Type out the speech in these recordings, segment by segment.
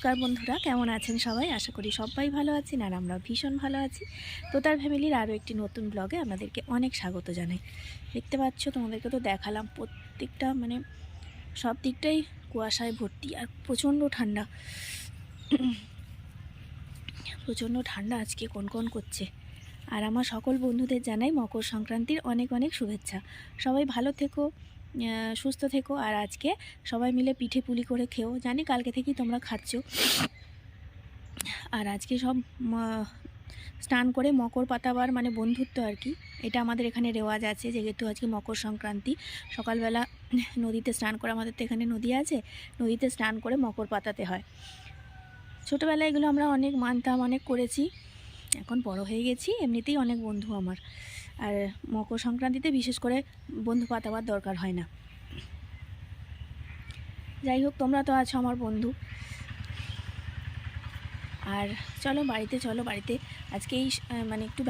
নমস্কার বন্ধুরা, কেমন আছেন সবাই? আশা করি সবাই ভালো আছেন আর আমরা ভীষণ ভালো আছি। তোতার ফ্যামিলির আরও একটি নতুন ব্লগে আমাদেরকে অনেক স্বাগত জানাই। দেখতে পাচ্ছ, তোমাদেরকে তো দেখালাম প্রত্যেকটা সব দিকটাই কুয়াশায় ভর্তি আর প্রচণ্ড ঠান্ডা। প্রচণ্ড ঠান্ডা আজকে কনকন করছে। আর আমার সকল বন্ধুদের জানাই মকর সংক্রান্তির অনেক অনেক শুভেচ্ছা। সবাই ভালো থেকো, সুস্থ থেকো। আর আজকে সবাই মিলে পিঠে পুলি করে খেও। জানি কালকে থেকেই তোমরা খাচ্ছ। আর আজকে সব স্নান করে মকর পাতাবার বন্ধুত্ব আর কি, এটা আমাদের এখানে রেওয়াজ আছে। যেহেতু আজকে মকর সংক্রান্তি, সকালবেলা নদীতে স্নান করে, আমাদের তো এখানে নদী আছে, নদীতে স্নান করে মকর পাতাতে হয়। ছোটোবেলায় এগুলো আমরা অনেক মানতাম, অনেক করেছি। এখন বড় হয়ে গেছি, এমনিতেই অনেক বন্ধু আমার। আর মকর সংক্রান্তিতে বিশেষ করে বন্ধু পাতাবার দরকার হয় না। যাই হোক, তোমরা তো আছো আমার বন্ধু। আর চলো বাড়িতে আজকে এই একটু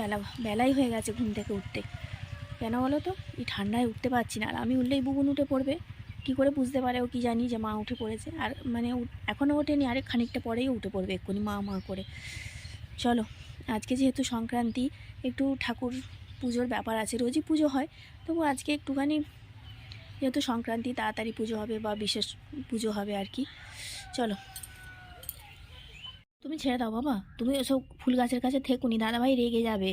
বেলাই হয়ে গেছে ঘুম থেকে উঠতে। কেন বলো তো? এই ঠান্ডায় উঠতে পারছি না। আর আমি উঠলেই বুবুন উঠে পড়বে। কি করে বুঝতে পারে ও? কি জানি যে মা উঠে পড়েছে। আর এখনও ওঠেনি, আরেক খানিকটা পরেই উঠে পড়বে এক্ষুনি মা মা করে। চলো, আজকে যেহেতু সংক্রান্তি, একটু ঠাকুর পুজোর ব্যাপার আছে। রোজই পুজো হয়, তবু আজকে একটুখানি যেহেতু সংক্রান্তি, তাড়াতাড়ি পুজো হবে বা বিশেষ পুজো হবে আর কি। চলো, তুমি ছেড়ে দাও বাবা, তুমি ওসব ফুল গাছের কাছে থেকুনি, দাদাভাই রেগে যাবে।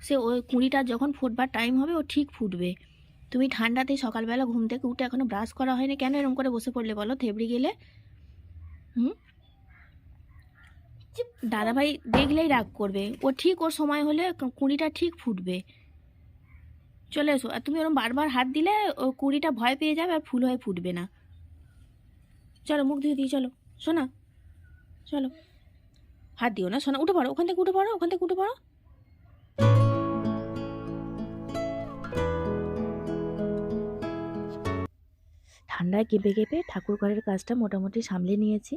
সে ওই কুঁড়িটা যখন ফুটবার টাইম হবে ও ঠিক ফুটবে। তুমি ঠান্ডাতে সকালবেলা ঘুম থেকে উঠে এখনও ব্রাশ করা হয়নি, কেন এরকম করে বসে পড়লে বলো? থেবড়ি গেলে দাদাভাই দেখলেই রাগ করবে। ও ঠিক ওর সময় হলে কুঁড়িটা ঠিক ফুটবে। চলে এসো। আর তুমি ওরকম বারবার হাত দিলে ও কুঁড়িটা ভয় পেয়ে যাবে আর ফুল হয়ে ফুটবে না। চলো, মুখ ধুয়ে দিই, চলো শোনা, চলো। হাত দিও না শোনা, উঠে পড়ো, ওখান থেকে উঠে পড়ো, ওখান থেকে উঠে পড়ো। ঠান্ডায় কেঁপে কেঁপে ঠাকুর ঘরের কাজটা মোটামুটি সামলে নিয়েছি।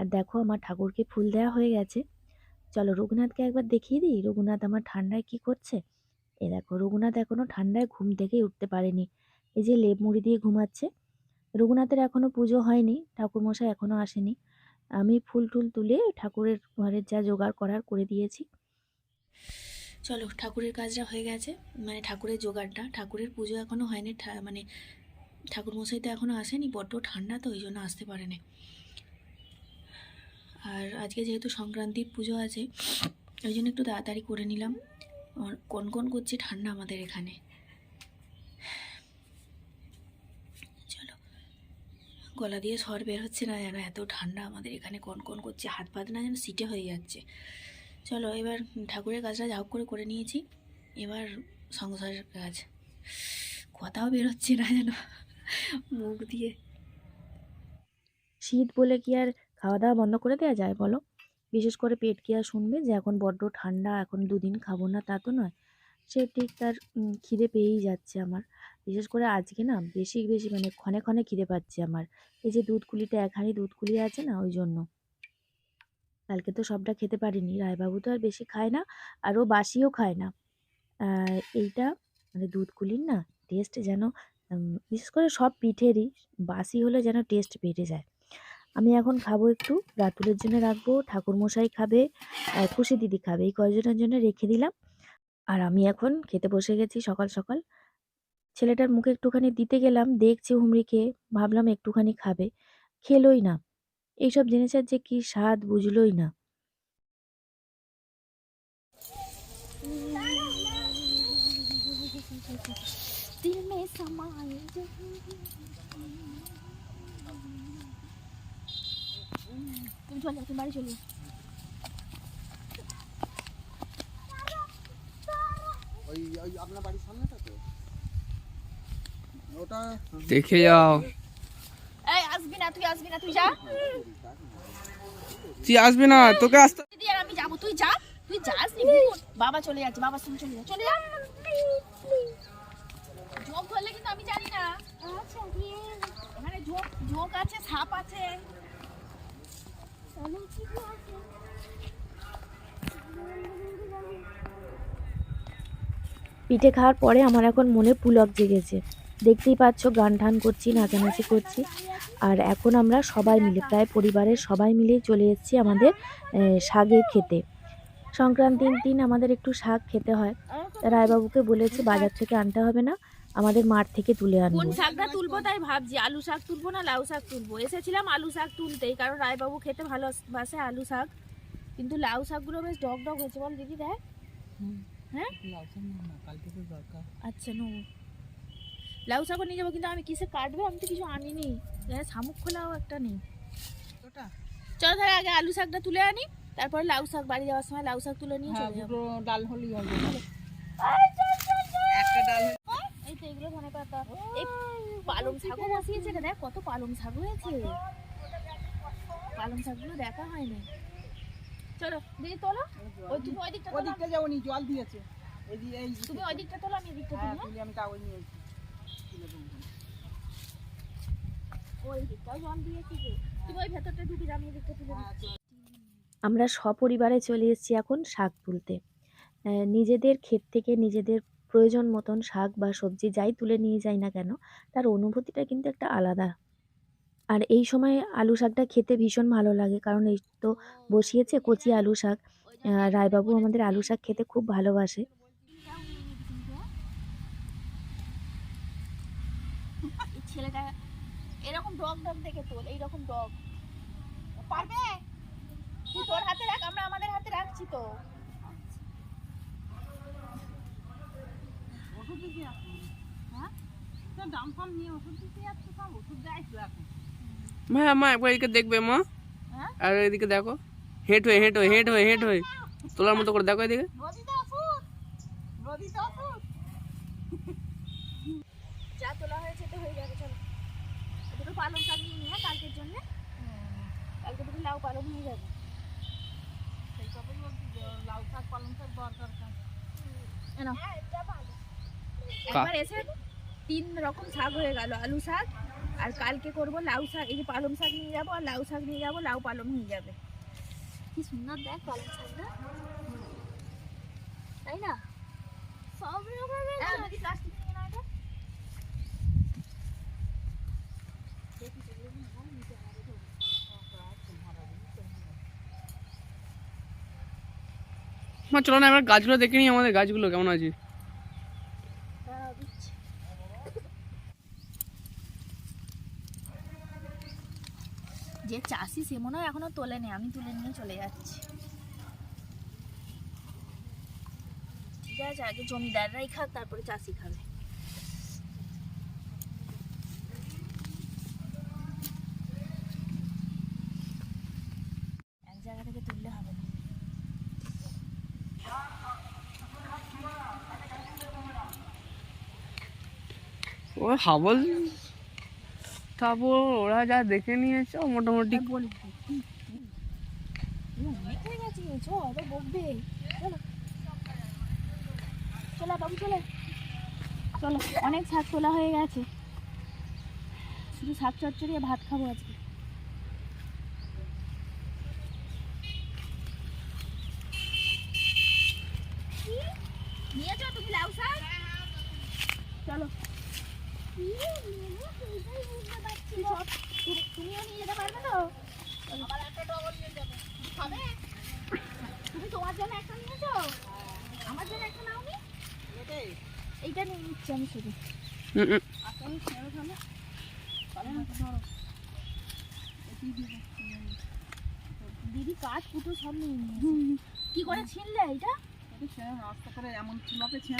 আর দেখো, আমার ঠাকুরকে ফুল দেওয়া হয়ে গেছে। চলো রঘুনাথকে একবার দেখিয়ে দিই, রঘুনাথ আমার ঠান্ডায় কি করছে। এ দেখো, রঘুনাথ এখনো ঠান্ডায় ঘুম থেকেই উঠতে পারেনি। এই যে লেপ মুড়ি দিয়ে ঘুমাচ্ছে। রঘুনাথের এখনো পুজো হয়নি, ঠাকুরমশাই এখনো আসেনি। আমি ফুল টুল তুলে ঠাকুরের ঘরের যা জোগাড় করার করে দিয়েছি। চলো, ঠাকুরের কাজটা হয়ে গেছে, ঠাকুরের জোগাড়টা। ঠাকুরের পুজো এখনো হয়নি, ঠাকুরমশাই তো এখনো আসেনি, বড্ড ঠান্ডা তো ওই জন্য আসতে পারেনি। আর আজকে যেহেতু সংক্রান্তির পুজো আছে, ওই জন্য একটু তাড়াতাড়ি করে নিলাম। কনকন করছে ঠান্ডা আমাদের এখানে। চলো, গলা দিয়ে স্বর বের হচ্ছে না যেন, এত ঠান্ডা আমাদের এখানে, কনকন করছে, হাত পাত না যেন সিটে হয়ে যাচ্ছে। চলো, এবার ঠাকুরের কাজটা যা হোক করে নিয়েছি। এবার সংসারের কাজ। কথাও বেরোচ্ছে না যেন মুখ দিয়ে। শীত বলে কি আর খাওয়া দাওয়া বন্ধ করে দেওয়া যায় বলো? বিশেষ করে পেট কি আর শুনবে যে এখন বড্ড ঠান্ডা, এখন দুদিন খাবো না? তা তো নয়। সে ঠিক তার খিদে পেয়েই যাচ্ছে আমার। বিশেষ করে আজকে না বেশি বেশি ক্ষণে ক্ষণে খিদে পাচ্ছে আমার। এই যে দুধকুলিটা, এক হাঁড়ি দুধকুলি আছে না, ওই জন্য। কালকে তো সবটা খেতে পারিনি, রায়বাবু তো আর বেশি খায় না, আর ও বাসিও খায় না। এইটা দুধকুলির না টেস্ট যেন, বিশেষ করে সব পিঠেরই বাসি হলে যেন টেস্ট বেড়ে যায়। আমি এখন খাবো একটু, রাতুলের জন্য রাখবো, ঠাকুরমশাই খাবে, খুশি দিদি খাবে, এই কয়জনের জন্য রেখে দিলাম। আর আমি এখন খেতে বসে গেছি সকাল সকাল। ছেলেটার মুখে একটুখানি দিতে গেলাম, দেখছি হুমড়ি খেয়ে, ভাবলাম একটুখানি খাবে, খেলোই না। এইসব জিনিসের যে কি স্বাদ বুঝলোই না। তুমি চলে তুমি বাড়ি চলে। ওই আপনার বাড়ির সামনেটা তো ওটা দেখে যাও। এই আসবি না, তুই আসবি না, তুই যা। তুই আসবি না, তোকে আসতে। দিদি আর আমি যাবো, তুই যা, তুই যাস নি। বাবা চলে যাচ্ছে, বাবার সঙ্গে চলে যা, চলে যা। ঝোঁক ধরলে কিন্তু আমি জানি না। এখানে ঝোঁক আছে, সাপ আছে। পিঠে খাওয়ার পরে আমার এখন মনে পুলক জেগেছে। দেখতেই পাচ্ছ, গান ঠান করছি, নাচানাচি করছি। আর এখন আমরা সবাই মিলে প্রায় পরিবারের সবাই মিলেই চলে এসেছি আমাদের শাকের খেতে। সংক্রান্তির দিন আমাদের একটু শাক খেতে হয়। রায়বাবুকে বলেছি বাজার থেকে আনতে হবে না, আমাদের মাঠ থেকে তুলে কোন আনবো। শাকটা তুলবো তাই ভাবছি, আলু শাক তুলবো না লাউ শাক তুলবো। এসেছিলাম আলু শাক তুলতেই, কারণ রায়বাবু খেতে ভালোবাসে আলু শাক, কিন্তু লাউ শাকগুলো বেশ ডগ ডগ হয়েছে। বল দিদি দেখ। হ্যাঁ আচ্ছা নো, লাউ শাকও নিয়ে যাবো, কিন্তু আমি কিসে কাটবে, আমি তো কিছু আনিনি। শামুক খোলাও একটা নেই। চলো তাহলে আগে আলু শাকটা তুলে আনি, তারপর লাউ শাক বাড়ি যাওয়ার সময় লাউ শাক তুলে নিয়ে চলে যাবো। ডাল হলেই হবে। এই তো এগুলো ধনে পাতা, এই পালং শাকও বসিয়েছে রে, দেখ কত পালং শাক হয়েছে। পালং শাকগুলো দেখা হয়নি। চলো দিদি তোলো, ওই তুমি ওই দিকটা তোলো, ওদিকটা যাবো নি, জল দিয়েছে। এই তুমি ওই দিকটা তোলো, আমি এই দিকটা হ্যাঁ, তুলি। তুলি আমি কাগজ নিয়েছি। ওই দিকটাও জল দিয়েছি যে, তুমি ওই ভেতরটা ঢুকে যাও, আমি এই দিকটা তুলে দিচ্ছি। আমরা সপরিবারে চলে এসেছি এখন শাক তুলতে। নিজেদের ক্ষেত থেকে নিজেদের প্রয়োজন মতন শাক বা সবজি যাই তুলে নিয়ে যাই না কেন, তার অনুভূতিটা কিন্তু একটা আলাদা। আর এই সময় আলু শাকটা খেতে ভীষণ ভালো লাগে, কারণ এই তো বসিয়েছে কচি আলু শাক। রায়বাবু আমাদের আলু শাক খেতে খুব ভালোবাসে। এই ছেলেটা এরকম ডগ ডগ দেখে তোল, এইরকম ডগ পারবে। তুই তোর হাতে রাখ, আমরা আমাদের হাতে রাখছি তো। ওষুধ দিতে আসছি। হ্যাঁ? তো দাম ফাম নিয়ে ওষুধ দিতে যাচ্ছে, সব ওষুধ দেয়তো এখন। মা একবার এদিকে দেখবে মা। হ্যাঁ? আর এদিকে দেখো, হেড হয়ে তোলার মতো করে দেখো এদিকে। নদীতে ওষুধ, নদীতে ওষুধ। যা তোলা হয়েছে তো হয়ে যাবে। চলো দুটো পালং শাক নিয়ে নিয়ে কালকের জন্য, কালকে দুটো লাউ পালং নিয়ে যাবো। সেই কথাই বলছি, লাউ শাক পালং শাক দরকার। একবার এসে 3 রকম শাক হয়ে গেল, আলু শাক, আর কালকে করব লাউ শাক। এই যে পালং শাক নিয়ে যাবো, আর লাউ শাক নিয়ে যাবো, লাউ পালং নিয়ে যাবে। কি সুন্দর দেখ পালং শাকটা, তাই না? সব রকমের যদি প্লাস্টিক নিয়ে না এটা মা চলো না এবার গাছগুলো দেখে নিই, আমাদের গাছগুলো কেমন আছে। যে চাষি সে মনে হয় এখনো তোলেনি, আমি তুলে নিয়ে চলে যাচ্ছি। ঠিক আছে, আগে জমিদাররাই খাক, তারপরে চাষি খাবে। এক জায়গা থেকে তুললে হবে না। ও হাবল তারপর ওরা যা দেখে নিয়েছে মোটামুটি। বলি অনেক হয়ে গেছে, আবার বকবে। চলো চলো বাবু, চলো চলো, অনেক শাক তোলা হয়ে গেছে, শুধু শাক চচ্চড়ি আর ভাত খাবো আজকে। নিয়েছো তুমি লাউ শাক? চলো তুমিও নিয়ে যেতে পারবে তো? হবে? তুমি তোমার জন্য একটা নিয়েছো, আমার জন্য একটা নাওনি? এইটা নিয়ে নিচ্ছি আমি শুধু। দিদি কাঠ কুটো সব নিয়ে নিয়েছে। কি করে ছিনলে এটা?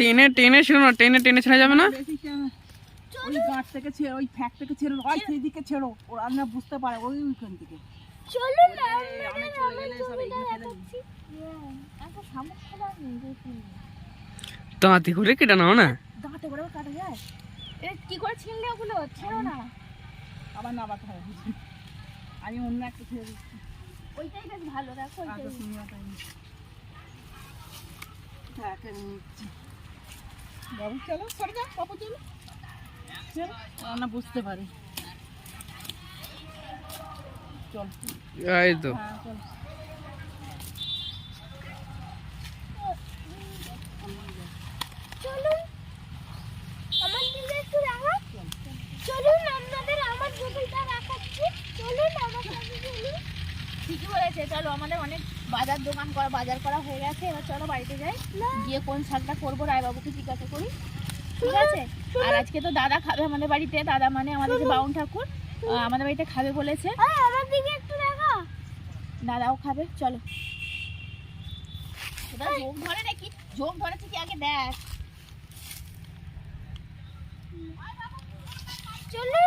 টেনে টেনে ছিল না, টেনে টেনে ছেড়ে যাবে না। ওই গাছ থেকে ছেড়ে, ওই ফ্যাক থেকে ছেড়ো, হয় সেই দিকে ছেড়ো, ওরা না বুঝতে পারে ওইখান থেকে। চলো না, আমি চলে গেলে সব এগিয়ে ফেলে দিই। একটা শামুক খোলা নেই, দাঁতি করে কেটে নাও না। দাঁতে করে কাটা যায়? এ কি করে ছিনলে ওগুলো? ছেড়ো না, আবার নাবাতে হবে। আমি অন্য একটা ছেড়ে দিচ্ছি। ওইটাই বেশ ভালো, দেখো ওইটাই। বাবু চলো, সরে যা, বাবু চলো, ওরা না বুঝতে পারে। চল, এই তো হ্যাঁ চল। চলুন আমার দিকে একটু রাখা, চলুন আপনাদের আমার জমিটা রাখাচ্ছি। বাজার করা হয়ে গেছে, এবার চলো বাড়িতে যাই, গিয়ে কোন শাকটা করবো রায়বাবুকে জিজ্ঞাসা করি, ঠিক আছে? আর আজকে তো দাদা খাবে আমাদের বাড়িতে, দাদা মানে আমাদের যে বাউন ঠাকুর আমাদের বাড়িতে খাবে বলেছে। আমার দিকে একটু দেখা, দাদাও খাবে, চলো। ঝোঁক ধরে নাকি, ঝোঁক ধরেছে কি আগে দেখ। চলো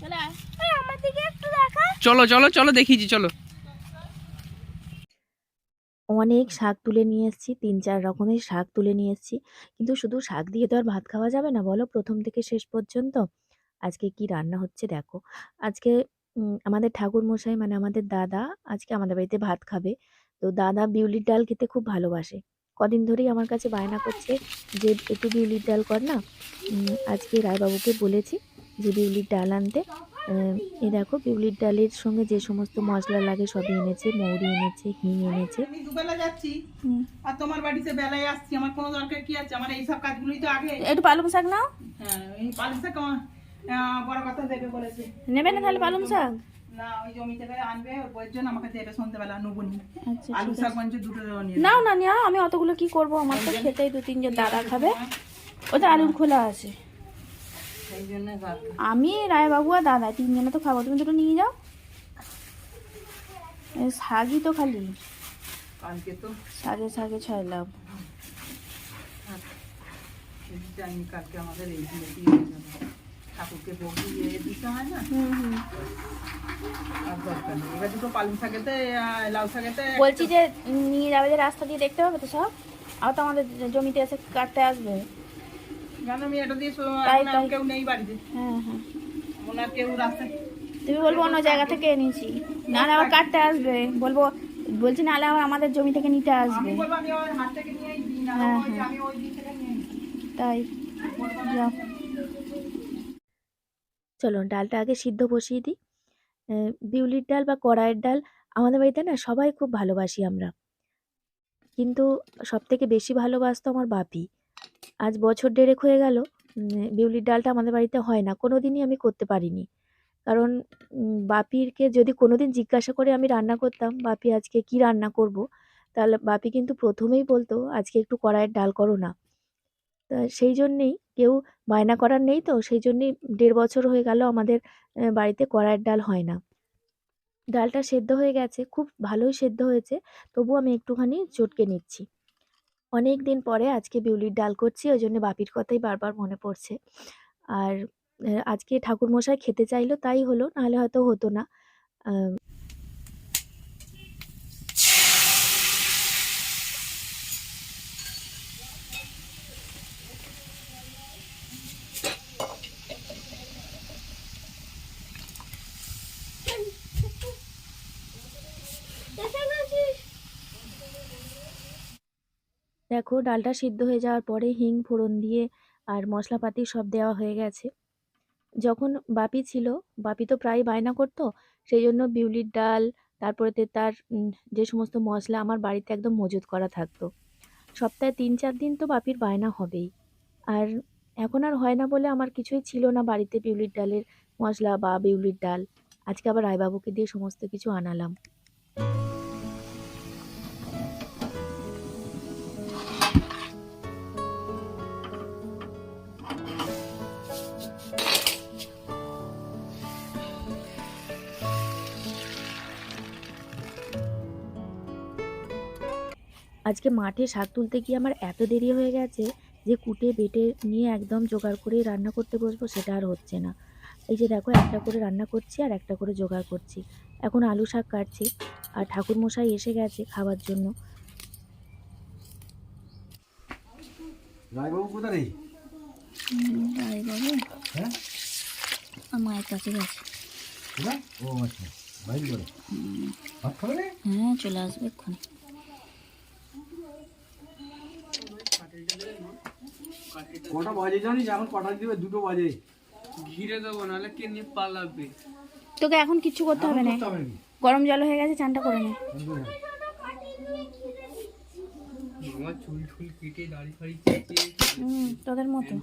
চলে আয়, আমার দিকে একটু দেখা। চলো চলো চলো দেখিয়েছি, চলো। অনেক শাক তুলে নিয়ে এসেছি, ৩-৪ রকমের শাক তুলে নিয়ে এসেছি, কিন্তু শুধু শাক দিয়ে তো আর ভাত খাওয়া যাবে না বলো, প্রথম থেকে শেষ পর্যন্ত। আজকে কি রান্না হচ্ছে দেখো। আজকে আমাদের ঠাকুরমশাই মানে আমাদের দাদা আজকে আমাদের বাড়িতে ভাত খাবে। তো দাদা বিউলির ডাল খেতে খুব ভালোবাসে, কদিন ধরেই আমার কাছে বায়না করছে যে একটু বিউলির ডাল কর না। আজকে রায়বাবুকে বলেছি যে বিউলির ডাল আনতে। এই দেখো বিউলির ডালের সঙ্গে যে সমস্ত মশলা লাগে সবই এনেছে, মৌরি এনেছে, হিং এনেছে। আমি দুবেলা যাচ্ছি আর তোমার বাড়িতে বেলায় আসছি, আমার কোনো দরকার কি আছে? আমার এইসব কাজগুলোই তো আগে। একটু পালং শাক নাও। হ্যাঁ, এই পালং শাক বড় কথা দেবে বলেছে। নেবে না তাহলে পালং শাক? না, ওই জমি থেকে আনবে, ওর বইয়ের জন্য আমাকে দেবে সন্ধ্যাবেলা, নেবনি। আচ্ছা আলু শাক বঞ্চ দুটো নিয়ে নাও না নিও, আমি অতগুলো কি করব, আমার তো খেতেই 2-3 জন দাদা খাবে। ওটা আলুর খোলা আছে, সেই জন্য আমি রায়বাবু আর দাদা 3 জনে তো খাবো, তুমি দুটো নিয়ে যাও। এই শাকই তো খালি, কালকে তো শাকে শাকে ছয়লাভ। যাইনি, কালকে আমাদের এই দিয়ে ঠাকুরকে ভোগ দিয়ে দিতে হয় না, আর দরকার নেই। এবার দুটো পালং শাকেতে লাউ শাকেতে বলছি যে নিয়ে যাবে, যে রাস্তা দিয়ে দেখতে পাবে তো সব, আর তো আমাদের জমিতে এসে কাটতে আসবে। জানো আমি এটা দিয়ে তাই, এখন আর কেউ নেই বাড়িতে, হ্যাঁ হ্যাঁ, ওনার কেউ রাস্তায়। তুমি বলবো অন্য জায়গা থেকে এনেছি, নাহলে আবার কাটতে আসবে, বলবো বলছি নাহলে আবার আমাদের জমি থেকে নিতে আসবে। আমি বলবো আমি ওই হাট থেকে নিয়েই দিই না, হ্যাঁ, ওই যে হ্যাঁ। আমি ওই দিন থেকে নিয়ে নিই। তাই যাও। চলো ডালটা আগে সিদ্ধ বসিয়ে দিই। বিউলির ডাল বা কড়াইয়ের ডাল আমাদের বাড়িতে না সবাই খুব ভালোবাসি আমরা, কিন্তু সবথেকে বেশি ভালোবাসতো আমার বাপি। আজ বছর 1.5 হয়ে গেল বিউলির ডালটা আমাদের বাড়িতে হয় না, কোনো দিনই আমি করতে পারিনি। কারণ বাপিরকে যদি কোনো দিন জিজ্ঞাসা করে আমি রান্না করতাম, বাপি আজকে কি রান্না করব, তাহলে বাপি কিন্তু প্রথমেই বলতো আজকে একটু কড়াইয়ের ডাল করো না। তা সেই জন্যেই কেউ বায়না করার নেই, তো সেই জন্যেই 1.5 বছর হয়ে গেল আমাদের বাড়িতে কড়াইয়ের ডাল হয় না। ডালটা সেদ্ধ হয়ে গেছে, খুব ভালোই সেদ্ধ হয়েছে, তবুও আমি একটুখানি চটকে নিচ্ছি। অনেক দিন পরে আজকে বিউলির ডাল করছি, ওই জন্য বাপির কথাই বারবার মনে পড়ছে। আর আজকে ঠাকুরমশাই খেতে চাইলো তাই হলো, নাহলে হয়তো হতো না। দেখো ডালটা সিদ্ধ হয়ে যাওয়ার পরে হিং ফোড়ন দিয়ে আর মশলাপাতি সব দেওয়া হয়ে গেছে। যখন বাপি ছিল, বাপি তো প্রায় বায়না করতো, সেই জন্য বিউলির ডাল তারপরেতে তার যে সমস্ত মশলা আমার বাড়িতে একদম মজুত করা থাকতো। সপ্তাহে 3-4 দিন তো বাপির বায়না হবেই। আর এখন আর হয় না বলে আমার কিছুই ছিল না বাড়িতে বিউলির ডালের মশলা বা বিউলির ডাল। আজকে আবার রায়বাবুকে দিয়ে সমস্ত কিছু আনালাম। আজকে মাঠে শাক তুলতে গিয়ে আমার এত দেরি হয়ে গেছে যে কুটে বেটে নিয়ে একদম জোগাড় করে রান্না করতে বসবো সেটা আর হচ্ছে না। এই যে দেখো একটা করে রান্না করছি আর একটা করে জোগাড় করছি। এখন আলু শাক কাটছি আর ঠাকুরমশাই এসে গেছে খাবার জন্য। রায়বাবু কোথায় রে? হ্যাঁ মায়ের কাছে গেছে। কোথায়? ও আচ্ছা, বাইরে করে ভাত খাবে না? হ্যাঁ চলে আসবে এক্ষুনি। কটা বাজে জানিস? এখন কটা দিবে? 2টো বাজে। ঘিরে দেবো, নাহলে কে নিয়ে পালাবে। তোকে এখন কিচ্ছু করতে হবে না, করতে হবে নাকি? গরম জল হয়ে গেছে, চানটা করে নে। আমার চুল টুল কেটে দাড়ি ফাড়ি কেটে তোদের মতো।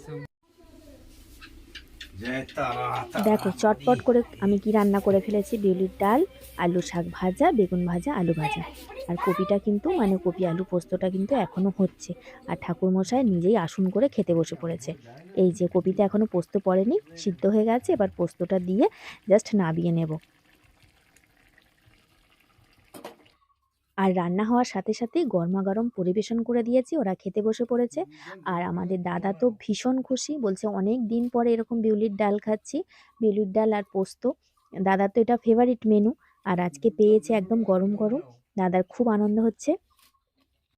দেখো চটপট করে আমি কি রান্না করে ফেলেছি, বিউলির ডাল, আলু শাক ভাজা, বেগুন ভাজা, আলু ভাজা। আর কপিটা কিন্তু মানে কপি আলু পোস্তটা কিন্তু এখনও হচ্ছে। আর ঠাকুরমশাই নিজেই আসন করে খেতে বসে পড়েছে। এই যে কপিটা এখনও পোস্ত পড়েনি, সিদ্ধ হয়ে গেছে, এবার পোস্তটা দিয়ে জাস্ট নাবিয়ে নেব। আর রান্না হওয়ার সাথে সাথেই গরমাগরম পরিবেশন করে দিয়েছি, ওরা খেতে বসে পড়েছে। আর আমাদের দাদা তো ভীষণ খুশি, বলছে অনেক দিন পরে এরকম বিউলির ডাল খাচ্ছি, বিউলির ডাল আর পোস্ত। দাদার তো এটা ফেভারিট মেনু, আর আজকে পেয়েছে একদম গরম গরম। দাদার খুব আনন্দ হচ্ছে।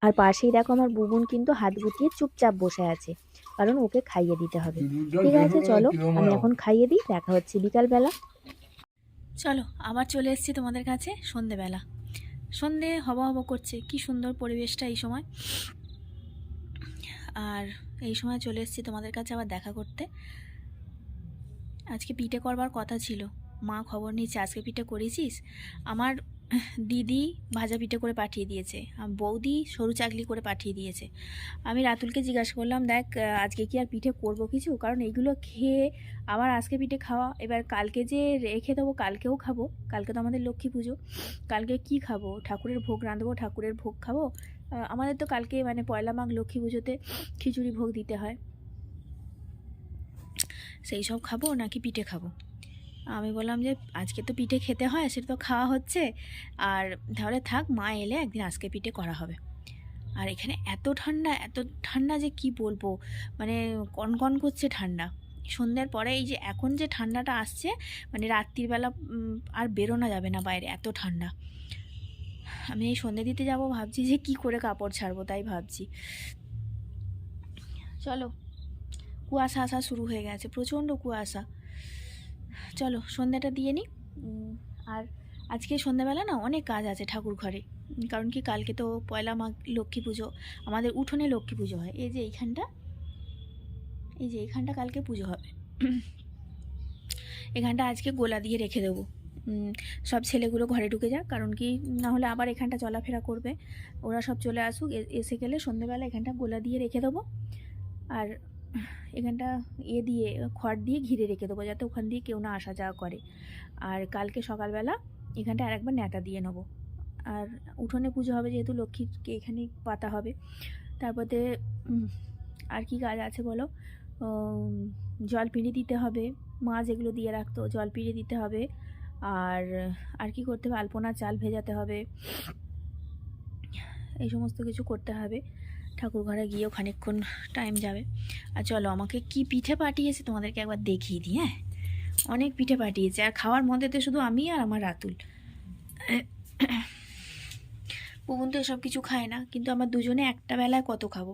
আর পাশেই দেখো আমার বুবুন কিন্তু হাত গুটিয়ে চুপচাপ বসে আছে, কারণ ওকে খাইয়ে দিতে হবে। ঠিক আছে চলো, আমি এখন খাইয়ে দিই, দেখা হচ্ছে বিকালবেলা। চলো আবার চলে এসেছি তোমাদের কাছে সন্ধেবেলা। সন্ধে হবা হবা করছে, কি সুন্দর পরিবেশটা এই সময়। আর এই সময় চলে এসেছি তোমাদের কাছে আবার দেখা করতে। আজকে পিঠে করবার কথা ছিল, মা খবর নিচ্ছে আজকে পিঠে করেছিস। আমার দিদি ভাজা পিঠে করে পাঠিয়ে দিয়েছে, বৌদি সরু চাকলি করে পাঠিয়ে দিয়েছে। আমি রাতুলকে জিজ্ঞাসা করলাম, দেখ আজকে কি আর পিঠে করব কিছু, কারণ এইগুলো খেয়ে আবার আজকে পিঠে খাওয়া, এবার কালকে যে রেখে দেবো কালকেও খাবো, কালকে তো আমাদের লক্ষ্মী পুজো, কালকে কি খাবো, ঠাকুরের ভোগ রাঁধবো, ঠাকুরের ভোগ খাবো। আমাদের তো কালকে মানে পয়লা মাঘ লক্ষ্মী পুজোতে খিচুড়ি ভোগ দিতে হয়, সেই সব খাবো নাকি পিঠে খাবো। আমি বললাম যে আজকে তো পিঠে খেতে হয়, সেটা তো খাওয়া হচ্ছে, আর তাহলে থাক, মা এলে একদিন আজকে পিঠে করা হবে। আর এখানে এত ঠান্ডা যে কি বলবো, মানে কনকন করছে ঠান্ডা। সন্ধ্যার পরে এই যে এখন যে ঠান্ডাটা আসছে, মানে রাত্রিবেলা আর বেরোনো যাবে না বাইরে, এত ঠান্ডা। আমি এই সন্ধ্যে দিতে যাব, ভাবছি যে কি করে কাপড় ছাড়বো, তাই ভাবছি। চলো, কুয়াশা আসা শুরু হয়ে গেছে, প্রচণ্ড কুয়াশা। চলো সন্ধ্যাটা দিয়ে নিই। আর আজকে সন্ধ্যাবেলা না অনেক কাজ আছে ঠাকুর ঘরে, কারণ কি কালকে তো পয়লা মাঘ লক্ষ্মী পুজো, আমাদের উঠোনে লক্ষ্মী পুজো হয়। এই যে এইখানটা কালকে পুজো হবে। এখানটা আজকে গোলা দিয়ে রেখে দেবো, সব ছেলেগুলো ঘরে ঢুকে যাক, কারণ কি না হলে আবার এখানটা চলাফেরা করবে। ওরা সব চলে আসুক, এসে গেলে সন্ধ্যেবেলা এখানটা গোলা দিয়ে রেখে দেবো। আর এখানটা দিয়ে খড় দিয়ে ঘিরে রেখে দেবো, যাতে ওখান দিয়ে কেউ না আসা যাওয়া করে। আর কালকে সকালবেলা এখানটা আরেকবার ন্যাতা দিয়ে নেবো। আর উঠোনে পুজো হবে, যেহেতু লক্ষ্মীকে এখানেই পাতা হবে। তারপরে আর কি কাজ আছে বলো, জল পিঁড়ি দিতে হবে, মা যেগুলো দিয়ে রাখতো জল পিঁড়ি দিতে হবে। আর কি করতে হবে, আলপনা চাল ভেজাতে হবে, এই সমস্ত কিছু করতে হবে। ঠাকুর ঘরে গিয়েও খানিকক্ষণ টাইম যাবে। আর চলো, আমাকে কি পিঠে পাঠিয়েছে তোমাদেরকে একবার দেখিয়ে দিই। হ্যাঁ, অনেক পিঠে পাঠিয়েছে, আর খাওয়ার মধ্যেতে শুধু আমি আর আমার রাতুল। পুগুন তো এসব কিছু খায় না, কিন্তু আমার দুজনে একটা বেলায় কত খাবো।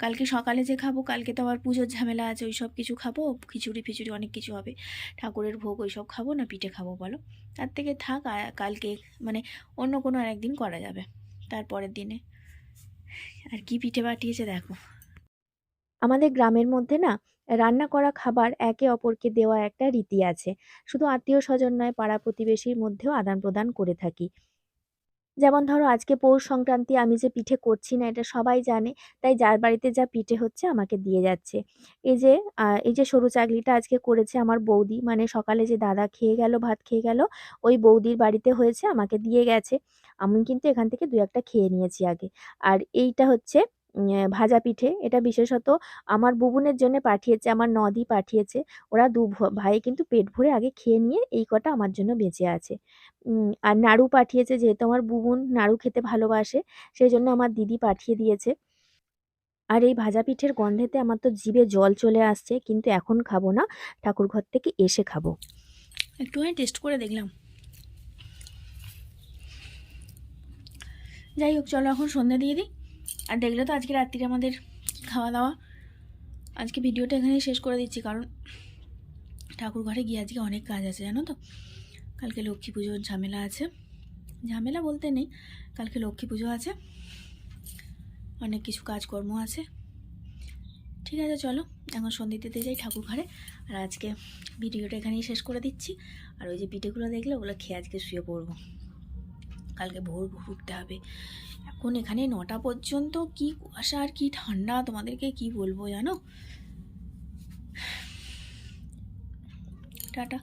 কালকে সকালে যে খাবো, কালকে তো আবার পুজোর ঝামেলা আছে, ওই সব কিছু খাবো, খিচুড়ি ফিচুড়ি অনেক কিছু হবে, ঠাকুরের ভোগ, ওই সব খাবো না পিঠে খাবো বলো। তার থেকে থাক, কালকে মানে অন্য কোনো আরেকদিন করা যাবে, তারপরের দিনে। আর কি পিঠে পাঠিয়েছে দেখো। আমাদের গ্রামের মধ্যে না রান্না করা খাবার একে অপরকে দেওয়া একটা রীতি আছে। শুধু আত্মীয় স্বজন নয়, পাড়া প্রতিবেশীর মধ্যেও আদান প্রদান করে থাকি। যেমন ধরো আজকে পৌষ সংক্রান্তি, আমি যে পিঠে করছি না এটা সবাই জানে, তাই যার বাড়িতে যা পিঠে হচ্ছে আমাকে দিয়ে যাচ্ছে। এই যে সরু চাকলিটা আজকে করেছে আমার বৌদি, মানে সকালে যে দাদা খেয়ে গেল, ভাত খেয়ে গেল, ওই বৌদির বাড়িতে হয়েছে, আমাকে দিয়ে গেছে। আমি কিন্তু এখান থেকে দু একটা খেয়ে নিয়েছি আগে। আর এইটা হচ্ছে ভাজা পিঠে, এটা বিশেষত আমার বুবুনের জন্য পাঠিয়েছে, আমার নদী পাঠিয়েছে। ওরা ভাই কিন্তু পেট ভরে আগে খেয়ে নিয়ে এই কটা আমার জন্য বেঁচে আছে। আর নাড়ু পাঠিয়েছে, যেহেতু আমার বুবুন নাড়ু খেতে ভালোবাসে, সেই জন্য আমার দিদি পাঠিয়ে দিয়েছে। আর এই ভাজা পিঠের গন্ধেতে আমার তো জিভে জল চলে আসছে, কিন্তু এখন খাবো না, ঠাকুর ঘর থেকে এসে খাবো। একটুখানি টেস্ট করে দেখলাম। যাই হোক, চলো এখন সন্ধ্যা দিয়ে দিই। আর দেখলে তো আজকে রাত্রিরে আমাদের খাওয়া দাওয়া। আজকে ভিডিওটা এখানেই শেষ করে দিচ্ছি, কারণ ঠাকুর ঘরে গিয়ে আজকে অনেক কাজ আছে, জানো তো। কালকে লক্ষ্মী পুজোর ঝামেলা আছে, ঝামেলা বলতে নেই, কালকে লক্ষ্মী পুজো আছে, অনেক কিছু কাজকর্ম আছে। ঠিক আছে চলো, এখন সন্ধ্যে দিতে যাই ঠাকুর ঘরে। আর আজকে ভিডিওটা এখানেই শেষ করে দিচ্ছি। আর ওই যে পিঠেগুলো দেখলে, ওগুলো খেয়ে আজকে শুয়ে পড়বো, কালকে ভোর ভোর উঠতে হবে। এখন এখানে 9টা পর্যন্ত কি কুয়াশা আর কি ঠান্ডা, তোমাদেরকে কি বলবো জানো। টাটা।